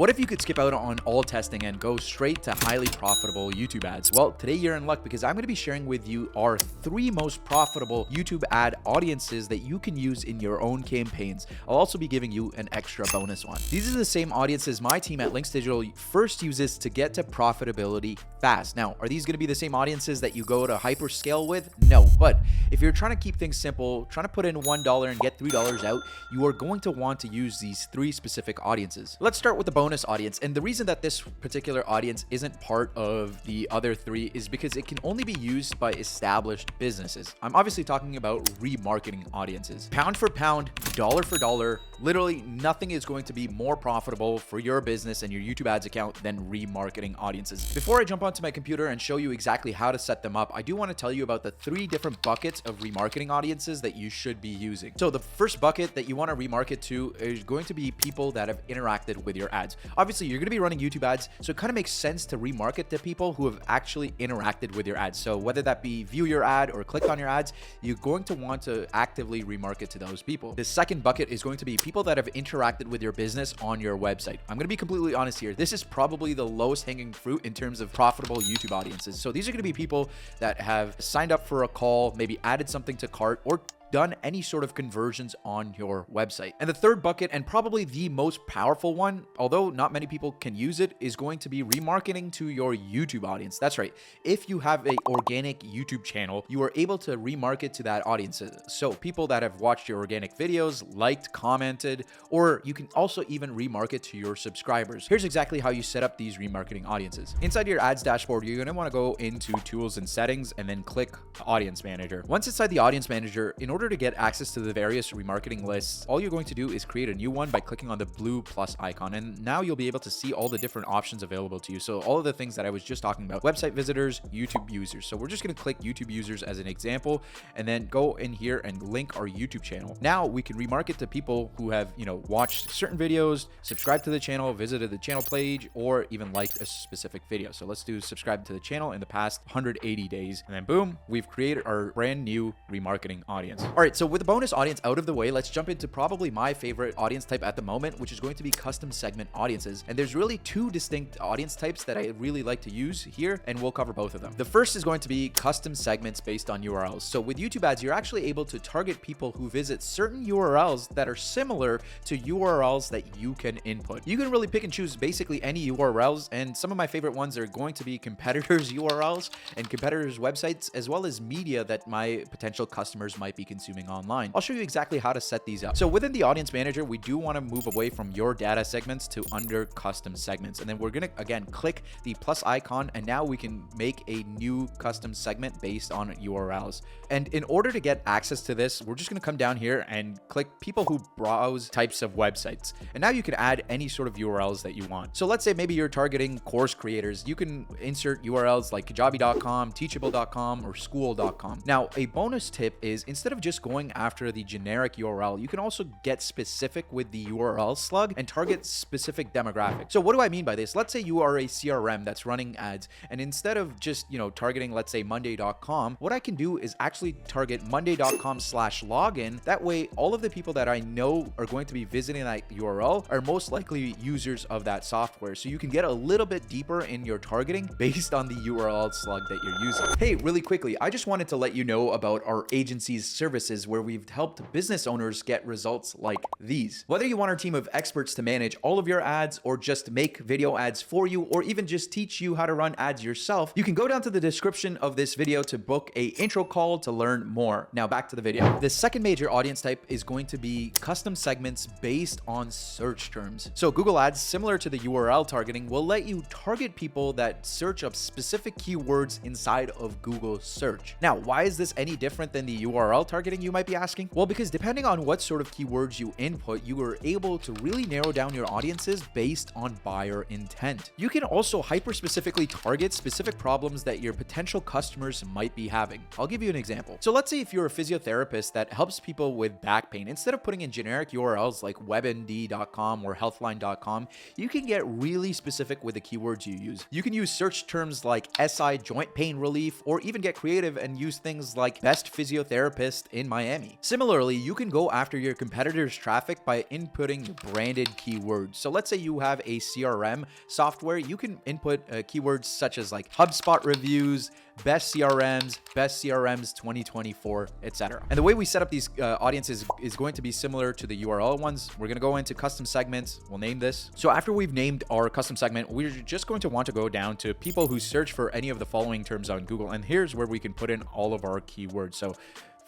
What if you could skip out on all testing and go straight to highly profitable YouTube ads? Well, today you're in luck because I'm going to be sharing with you our 3 most profitable YouTube ad audiences that you can use in your own campaigns. I'll also be giving you an extra bonus one. These are the same audiences my team at Links Digital first uses to get to profitability fast. Now, are these going to be the same audiences that you go to hyperscale with? No, but if you're trying to keep things simple, trying to put in $1 and get $3 out, you are going to want to use these 3 specific audiences. Let's start with the bonus audience. And the reason that this particular audience isn't part of the other 3 is because it can only be used by established businesses. I'm obviously talking about remarketing audiences. Pound for pound, dollar for dollar, literally nothing is going to be more profitable for your business and your YouTube ads account than remarketing audiences. Before I jump onto my computer and show you exactly how to set them up, I do want to tell you about the 3 different buckets of remarketing audiences that you should be using. So the first bucket that you want to remarket to is going to be people that have interacted with your ads. Obviously, you're going to be running YouTube ads, so it kind of makes sense to remarket to people who have actually interacted with your ads. So whether that be view your ad or click on your ads, you're going to want to actively remarket to those people. The second bucket is going to be people that have interacted with your business on your website. I'm going to be completely honest here. This is probably the lowest hanging fruit in terms of profitable YouTube audiences. So these are going to be people that have signed up for a call, maybe added something to cart, or done any sort of conversions on your website. And the third bucket, and probably the most powerful one, although not many people can use it, is going to be remarketing to your YouTube audience. That's right. If you have an organic YouTube channel, you are able to remarket to that audience. So people that have watched your organic videos, liked, commented, or you can also even remarket to your subscribers. Here's exactly how you set up these remarketing audiences. Inside your ads dashboard, you're going to want to go into tools and settings and then click audience manager. Once inside the audience manager, in order to get access to the various remarketing lists, all you're going to do is create a new one by clicking on the blue plus icon. And now you'll be able to see all the different options available to you. So all of the things that I was just talking about: website visitors, YouTube users. So we're just going to click YouTube users as an example, and then go in here and link our YouTube channel. Now we can remarket to people who have, watched certain videos, subscribed to the channel, visited the channel page, or even liked a specific video. So let's do subscribe to the channel in the past 180 days. And then boom, we've created our brand new remarketing audience. All right, so with the bonus audience out of the way, let's jump into probably my favorite audience type at the moment, which is going to be custom segment audiences. And there's really 2 distinct audience types that I really like to use here, and we'll cover both of them. The first is going to be custom segments based on URLs. So with YouTube ads, you're actually able to target people who visit certain URLs that are similar to URLs that you can input. You can really pick and choose basically any URLs, and some of my favorite ones are going to be competitors' URLs and competitors' websites, as well as media that my potential customers might be consuming online. I'll show you exactly how to set these up. So within the audience manager, we do want to move away from your data segments to under custom segments. And then we're going to, again, click the plus icon, and now we can make a new custom segment based on URLs. And in order to get access to this, we're just going to come down here and click people who browse types of websites. And now you can add any sort of URLs that you want. So let's say maybe you're targeting course creators. You can insert URLs like kajabi.com, teachable.com, or school.com. Now, a bonus tip is instead of just going after the generic URL, you can also get specific with the URL slug and target specific demographics. So what do I mean by this? Let's say you are a CRM that's running ads, and instead of just, targeting, let's say monday.com, what I can do is actually target monday.com/login. That way, all of the people that I know are going to be visiting that URL are most likely users of that software. So you can get a little bit deeper in your targeting based on the URL slug that you're using. Hey, really quickly, I just wanted to let you know about our agency's services where we've helped business owners get results like these. Whether you want our team of experts to manage all of your ads, or just make video ads for you, or even just teach you how to run ads yourself, you can go down to the description of this video to book a intro call to learn more. Now back to the video. The second major audience type is going to be custom segments based on search terms. So Google Ads, similar to the URL targeting, will let you target people that search up specific keywords inside of Google search. Now, why is this any different than the URL targeting, you might be asking? Well, because depending on what sort of keywords you input, you are able to really narrow down your audiences based on buyer intent. You can also hyper-specifically target specific problems that your potential customers might be having. I'll give you an example. So let's say if you're a physiotherapist that helps people with back pain, instead of putting in generic URLs like webmd.com or healthline.com, you can get really specific with the keywords you use. You can use search terms like SI joint pain relief, or even get creative and use things like best physiotherapist in Miami. Similarly, you can go after your competitors' traffic by inputting branded keywords. So let's say you have a CRM software, you can input keywords such as like HubSpot reviews, best CRMs 2024, etc. And the way we set up these audiences is going to be similar to the URL ones. We're going to go into custom segments. We'll name this. So after we've named our custom segment, we're just going to want to go down to people who search for any of the following terms on Google. And here's where we can put in all of our keywords. So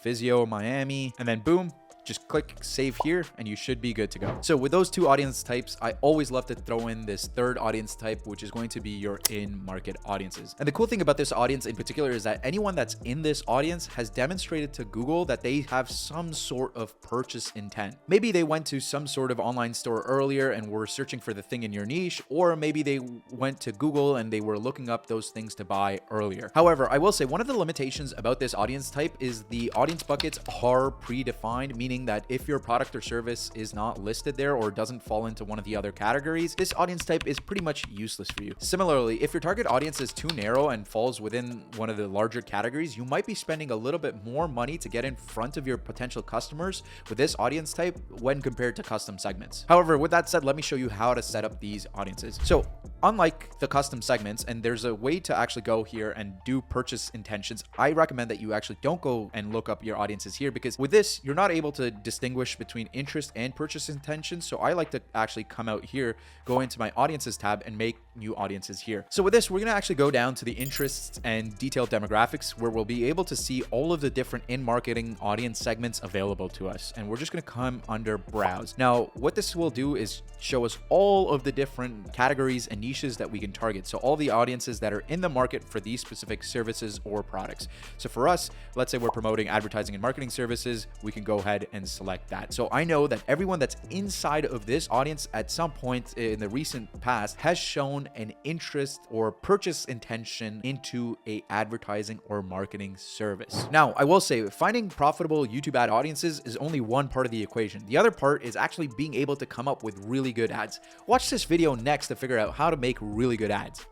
physio, Miami, and then boom, just click save here and you should be good to go. So with those two audience types, I always love to throw in this third audience type, which is going to be your in-market audiences. And the cool thing about this audience in particular is that anyone that's in this audience has demonstrated to Google that they have some sort of purchase intent. Maybe they went to some sort of online store earlier and were searching for the thing in your niche, or maybe they went to Google and they were looking up those things to buy earlier. However, I will say one of the limitations about this audience type is the audience buckets are predefined, meaning that if your product or service is not listed there or doesn't fall into one of the other categories, this audience type is pretty much useless for you. Similarly, if your target audience is too narrow and falls within one of the larger categories, you might be spending a little bit more money to get in front of your potential customers with this audience type when compared to custom segments. However, with that said, let me show you how to set up these audiences. So unlike the custom segments, and there's a way to actually go here and do purchase intentions, I recommend that you actually don't go and look up your audiences here, because with this, you're not able to distinguish between interest and purchase intention. So I like to actually come out here, go into my audiences tab and make new audiences here. So with this, we're going to actually go down to the interests and detailed demographics, where we'll be able to see all of the different in-marketing audience segments available to us. And we're just going to come under browse. Now, what this will do is show us all of the different categories and niches that we can target. So all the audiences that are in the market for these specific services or products. So for us, let's say we're promoting advertising and marketing services, we can go ahead and select that. So I know that everyone that's inside of this audience at some point in the recent past has shown an interest or purchase intention into a advertising or marketing service. Now, I will say finding profitable YouTube ad audiences is only one part of the equation. The other part is actually being able to come up with really good ads. Watch this video next to figure out how to make really good ads.